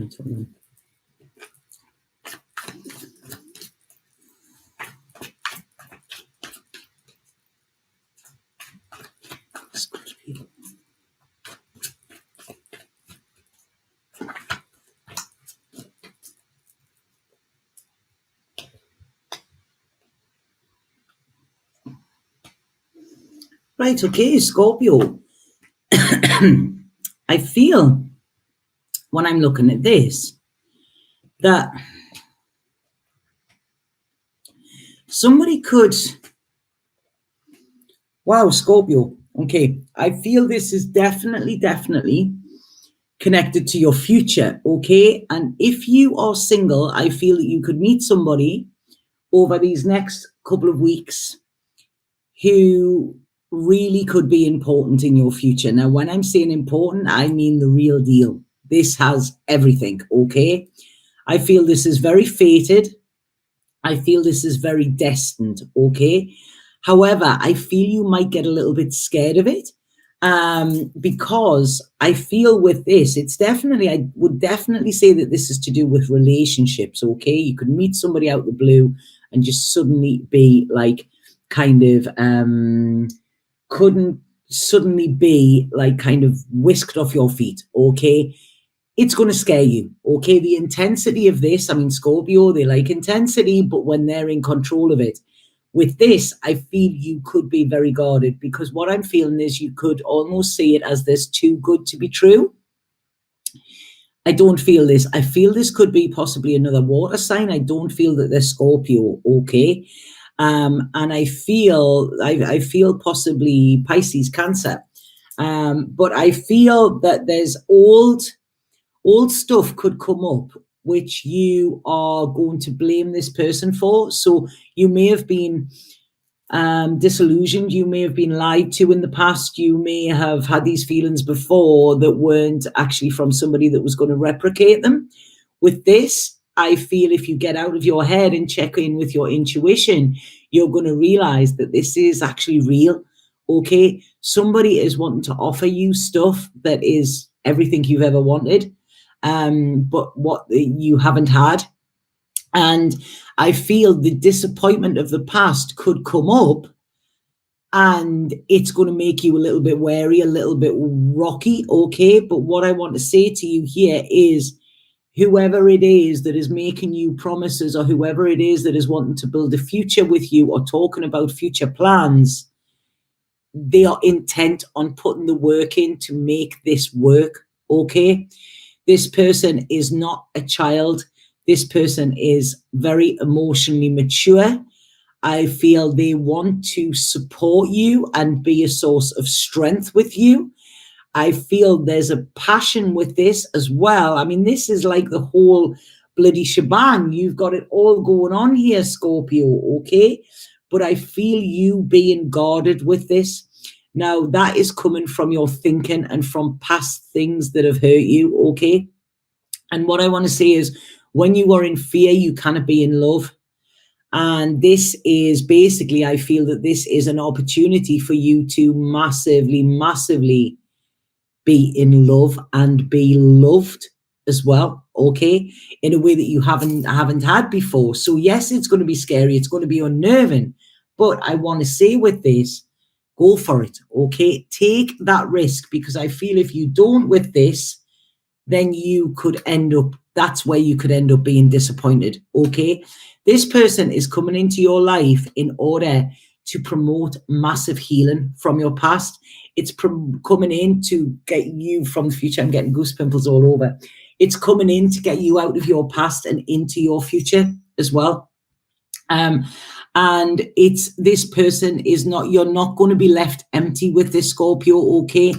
I don't know. Right, okay, Scorpio. I feel when I'm looking at this that somebody could, wow, Scorpio, okay, I feel this is definitely connected to your future, okay? And if you are single, I feel that you could meet somebody over these next couple of weeks who really could be important in your future. Now, when I'm saying important, I mean the real deal. This has everything, okay? I feel this is very fated. I feel this is very destined, okay? However, I feel you might get a little bit scared of it because I feel with this, it's definitely, I would definitely say that this is to do with relationships, okay? You could meet somebody out the blue and just suddenly be like, kind of couldn't suddenly be like kind of whisked off your feet, okay? It's going to scare you, okay? The intensity of this, I mean, Scorpio, they like intensity, but when they're in control of it. With this, I feel you could be very guarded because what I'm feeling is you could almost see it as this too good to be true. I don't feel this. I feel this could be possibly another water sign. I don't feel that they're Scorpio, okay? And I feel possibly Pisces, Cancer. But I feel that there's old stuff could come up which you are going to blame this person for. So you may have been disillusioned, you may have been lied to in the past, you may have had these feelings before that weren't actually from somebody that was going to replicate them. With this, I feel if you get out of your head and check in with your intuition, you're going to realize that this is actually real, okay? Somebody is wanting to offer you stuff that is everything you've ever wanted, but what you haven't had. And I feel the disappointment of the past could come up and it's going to make you a little bit wary, a little bit rocky, okay? But what I want to say to you here is whoever it is that is making you promises or whoever it is that is wanting to build a future with you or talking about future plans, they are intent on putting the work in to make this work, okay? This person is not a child. This person is very emotionally mature. I feel they want to support you and be a source of strength with you. I feel there's a passion with this as well. I mean, this is like the whole bloody shebang. You've got it all going on here, Scorpio, okay? But I feel you being guarded with this. Now, that is coming from your thinking and from past things that have hurt you, okay? And what I want to say is when you are in fear, you cannot be in love. And this is basically, I feel that this is an opportunity for you to massively be in love and be loved as well, okay, in a way that you haven't had before. So yes, it's going to be scary, it's going to be unnerving, but I want to say with this, go for it, okay? Take that risk, because I feel if you don't with this, then you could end up, that's where you could end up being disappointed, okay? This person is coming into your life in order to promote massive healing from your past. It's coming in to get you from the future. I'm getting goose pimples all over. It's coming in to get you out of your past and into your future as well. And it's, this person is not, you're not going to be left empty with this Scorpio, okay?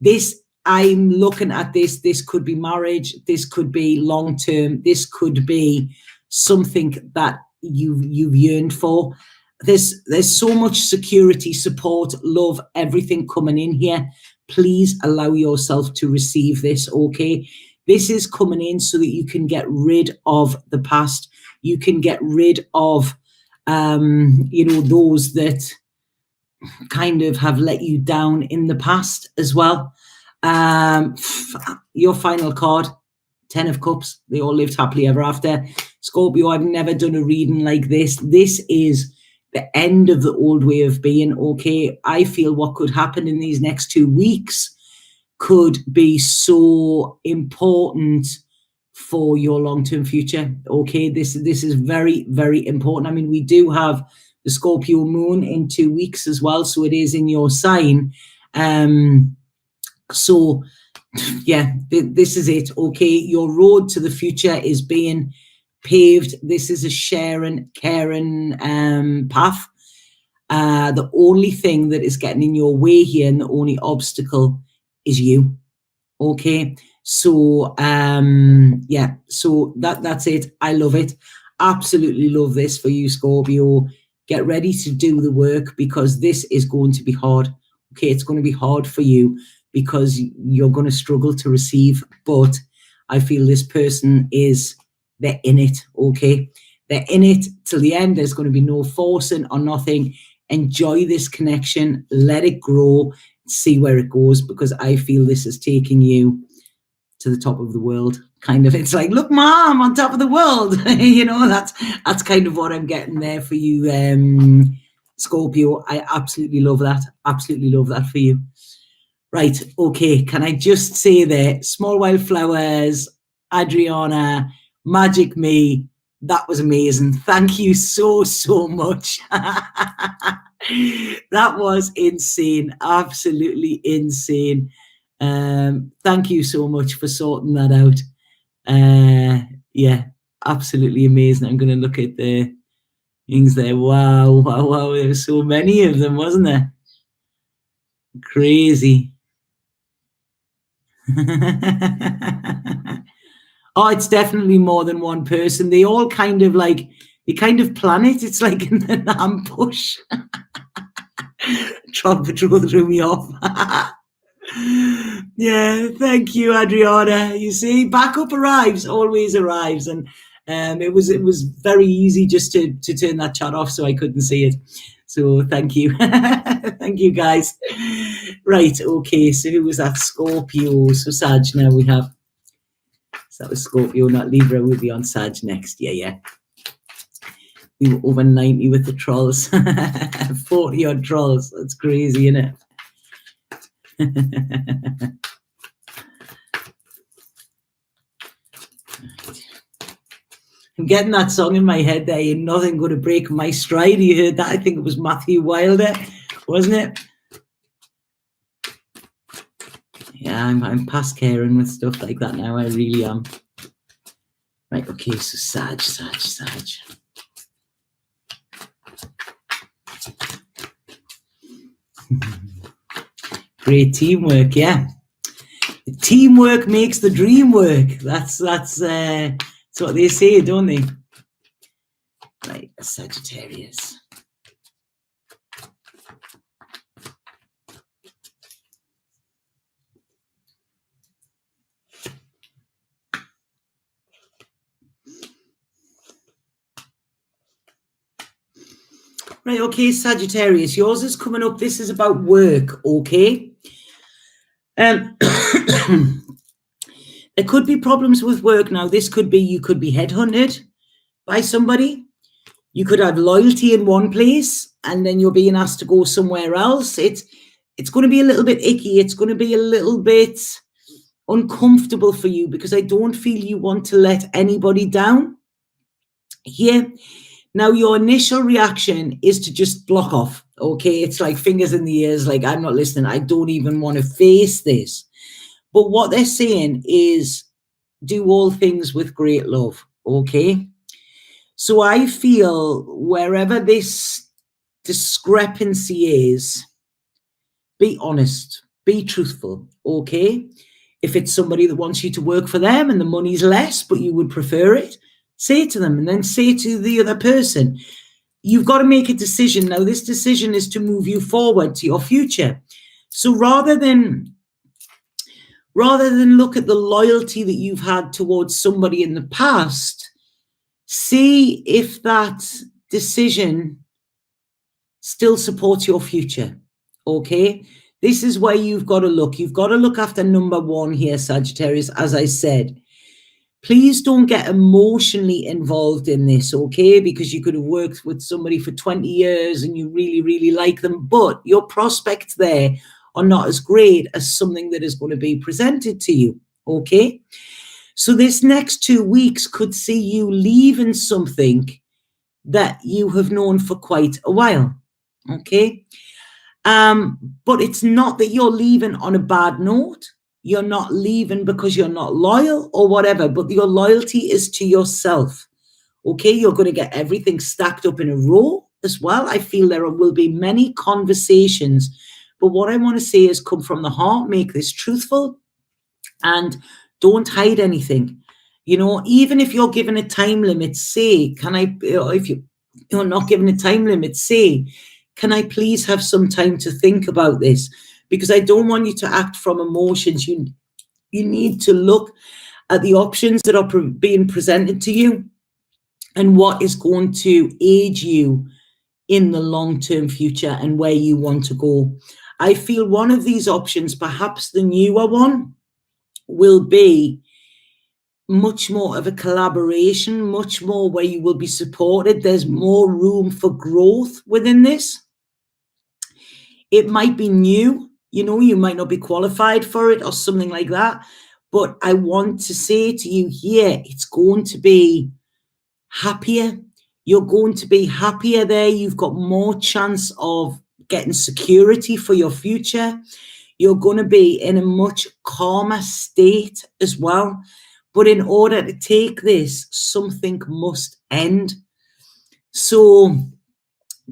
This, I'm looking at this could be marriage, this could be long-term, this could be something that you've yearned for. There's so much security, support, love, everything coming in here. Please allow yourself to receive this, okay? This is coming in so that you can get rid of the past. You can get rid of, those that kind of have let you down in the past as well. Your final card, Ten of Cups. They all lived happily ever after. Scorpio, I've never done a reading like this. This is the end of the old way of being, okay? I feel what could happen in these next 2 weeks could be so important for your long-term future, okay? This is very, very important. I mean, we do have the Scorpio moon in 2 weeks as well, so it is in your sign. So, yeah, this is it, okay? Your road to the future is being paved. This is a sharing, caring path. The only thing that is getting in your way here and the only obstacle is you, okay? So, yeah, so that's it. I love it. Absolutely love this for you, Scorpio. Get ready to do the work because this is going to be hard, okay? It's going to be hard for you because you're going to struggle to receive, but I feel this person they're in it, okay? They're in it till the end. There's going to be no forcing or nothing. Enjoy this connection. Let it grow. See where it goes, because I feel this is taking you to the top of the world. Kind of, it's like, look, Mom, on top of the world. You know, that's kind of what I'm getting there for you, Scorpio. I absolutely love that. Absolutely love that for you. Right, okay, can I just say there, Small Wildflowers, Adriana, Magic Me, that was amazing. Thank you so, so much. That was insane, absolutely insane. Thank you so much for sorting that out. Yeah, absolutely amazing. I'm going to look at the things there. Wow, wow, wow. There were so many of them, wasn't there? Crazy. Oh, it's definitely more than one person. They all kind of like, they kind of plan it. It's like an ambush. Trump Patrol threw me off. Yeah, thank you, Adriana. You see, backup arrives, always arrives. And it was very easy just to turn that chat off so I couldn't see it. So thank you. Thank you, guys. Right, okay, so who was that? Scorpio. So Sag now we have. So that was Scorpio, not Libra. We'll be on Sag next. Yeah. We were over 90 with the trolls. 40 odd trolls. That's crazy, isn't it? I'm getting that song in my head there. Ain't nothing going to break my stride. You heard that? I think it was Matthew Wilder, wasn't it? Yeah, I'm past caring with stuff like that now. I really am. Right, okay, so Sag. Great teamwork, yeah. The teamwork makes the dream work. That's what they say, don't they? Right, a Sagittarius. Right, okay, Sagittarius, yours is coming up. This is about work, okay? There could be problems with work now. This could be, you could be headhunted by somebody. You could have loyalty in one place and then you're being asked to go somewhere else. It's going to be a little bit icky. It's going to be a little bit uncomfortable for you because I don't feel you want to let anybody down here. Now, your initial reaction is to just block off, okay? It's like fingers in the ears, like, I'm not listening. I don't even want to face this. But what they're saying is do all things with great love, okay? So I feel wherever this discrepancy is, be honest, be truthful, okay? If it's somebody that wants you to work for them and the money's less, but you would prefer it, say it to them and then say to the other person, you've got to make a decision. Now, this decision is to move you forward to your future. So rather than look at the loyalty that you've had towards somebody in the past, see if that decision still supports your future, okay? This is where you've got to look. You've got to look after number one here, Sagittarius, as I said. Please don't get emotionally involved in this, okay? Because you could have worked with somebody for 20 years and you really, really like them, but your prospects there are not as great as something that is going to be presented to you, okay? So this next 2 weeks could see you leaving something that you have known for quite a while, okay? But it's not that you're leaving on a bad note. You're not leaving because you're not loyal or whatever, but your loyalty is to yourself. Okay, you're going to get everything stacked up in a row as well. I feel there will be many conversations, but what I want to say is come from the heart, make this truthful, and don't hide anything. You know, even if you're given a time limit, say, if you're not given a time limit, say, can I please have some time to think about this? Because I don't want you to act from emotions. You need to look at the options that are being presented to you and what is going to aid you in the long-term future and where you want to go. I feel one of these options, perhaps the newer one, will be much more of a collaboration, much more where you will be supported. There's more room for growth within this. It might be new, you know, you might not be qualified for it or something like that. But I want to say to you here, it's going to be happier. You're going to be happier there. You've got more chance of getting security for your future. You're going to be in a much calmer state as well. But in order to take this, something must end. So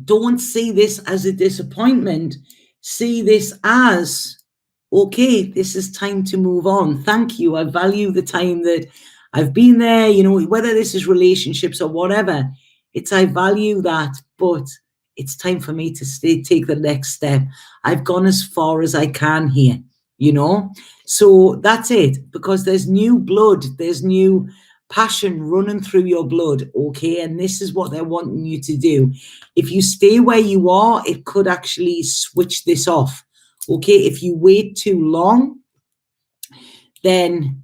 don't see this as a disappointment. See this as, okay, this is time to move on. Thank you. I value the time that I've been there, you know, whether this is relationships or whatever. I value that, but it's time for me to take the next step. I've gone as far as I can here, you know. So that's it, because there's new blood, there's new passion running through your blood, okay? And this is what they're wanting you to do. If you stay where you are, it could actually switch this off, okay? If you wait too long, then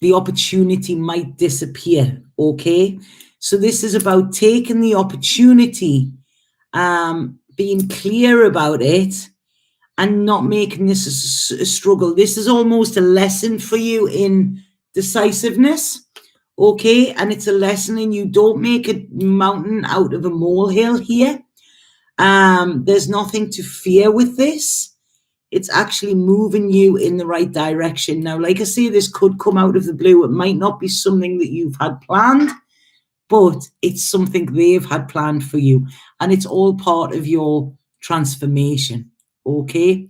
the opportunity might disappear, okay? So this is about taking the opportunity, being clear about it, and not making this a struggle. This is almost a lesson for you in decisiveness, okay? And it's a lesson in you don't make a mountain out of a molehill here. There's nothing to fear with this. It's actually moving you in the right direction. Now, like I say, this could come out of the blue. It might not be something that you've had planned, but it's something they've had planned for you. And it's all part of your transformation, okay?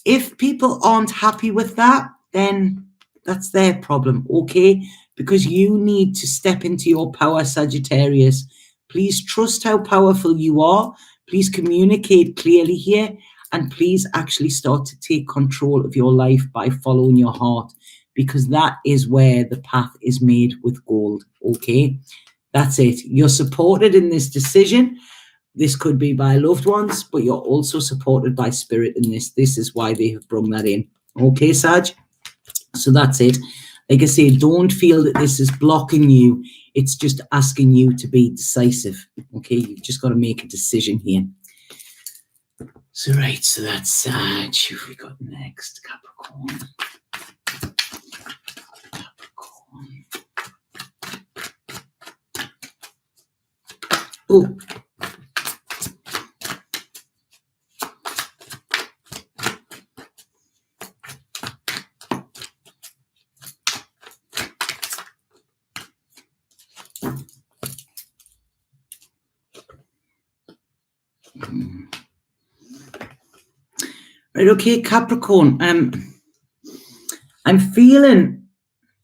If people aren't happy with that, then that's their problem, okay? Because you need to step into your power, Sagittarius. Please trust how powerful you are. Please communicate clearly here. And please actually start to take control of your life by following your heart, because that is where the path is made with gold, okay? That's it. You're supported in this decision. This could be by loved ones, but you're also supported by spirit in this. This is why they have brought that in. Okay, Sag? So that's it. Like I say, don't feel that this is blocking you. It's just asking you to be decisive. Okay, you've just got to make a decision here. So, right, so that's Sag. Who have we got next? Capricorn. Capricorn. Oh. Right, okay, Capricorn. I'm feeling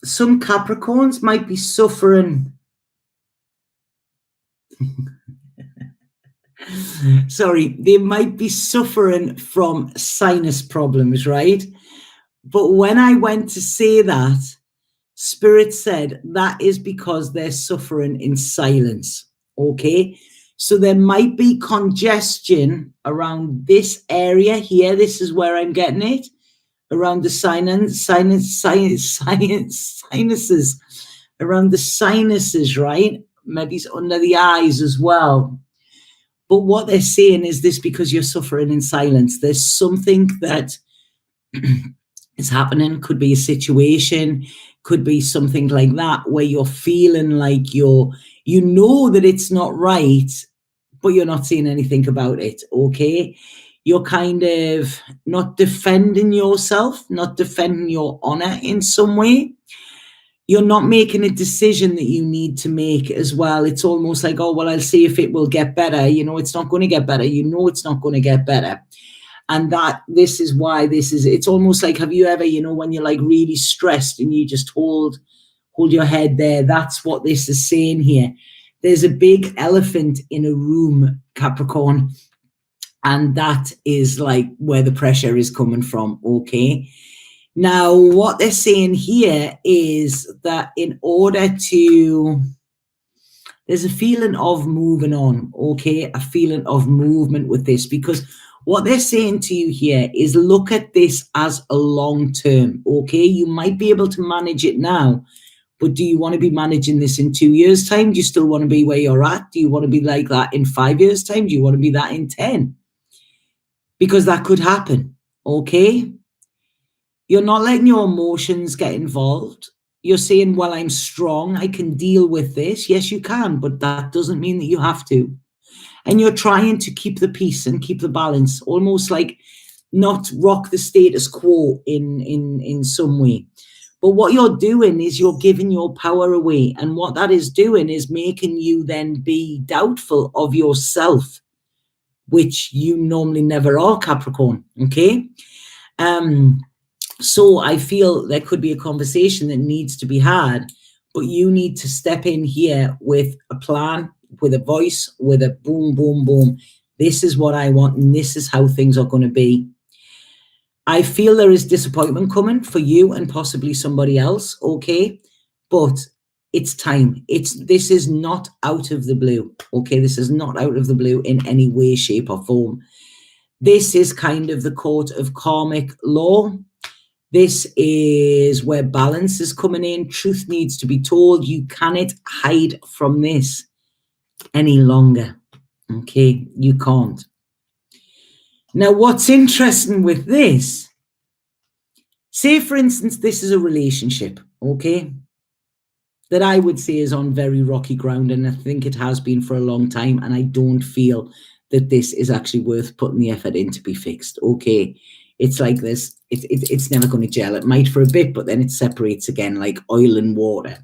some Capricorns might be suffering. Sorry, they might be suffering from sinus problems, right? But when I went to say that, Spirit said that is because they're suffering in silence, okay? So there might be congestion around this area here. This is where I'm getting it, around the sinuses. around the sinuses, right? Maybe it's under the eyes as well. But what they're saying is this because you're suffering in silence. There's something that is happening. Could be a situation, could be something like that, where you're feeling like you know that it's not right, but you're not saying anything about it, okay? You're kind of not defending yourself, not defending your honor in some way. You're not making a decision that you need to make as well. It's almost like, oh, well, I'll see if it will get better. You know, it's not going to get better. You know, it's not going to get better. And this is why it's almost like, have you ever, you know, when you're like really stressed and you just hold your head there? That's what this is saying here. There's a big elephant in a room, Capricorn, and that is like where the pressure is coming from, okay? Now, what they're saying here is that in order to, there's a feeling of moving on, okay? A feeling of movement with this, because what they're saying to you here is look at this as a long term, okay? You might be able to manage it now, but do you want to be managing this in 2 years' time? Do you still want to be where you're at? Do you want to be like that in 5 years' time? Do you want to be that in 10? Because that could happen, okay? You're not letting your emotions get involved. You're saying, well, I'm strong. I can deal with this. Yes, you can, but that doesn't mean that you have to. And you're trying to keep the peace and keep the balance, almost like not rock the status quo in some way. But what you're doing is you're giving your power away. And what that is doing is making you then be doubtful of yourself, which you normally never are, Capricorn, okay? So I feel there could be a conversation that needs to be had, but you need to step in here with a plan, with a voice, with a boom, boom, boom. This is what I want, and this is how things are going to be. I feel there is disappointment coming for you and possibly somebody else, okay? But it's time. This is not out of the blue, okay? This is not out of the blue in any way, shape, or form. This is kind of the court of karmic law. This is where balance is coming in. Truth needs to be told. You cannot hide from this any longer, okay? You can't. Now, what's interesting with this, say, for instance, this is a relationship, okay, that I would say is on very rocky ground, and I think it has been for a long time, and I don't feel that this is actually worth putting the effort in to be fixed, okay? It's like this, it's never going to gel. It might for a bit, but then it separates again like oil and water,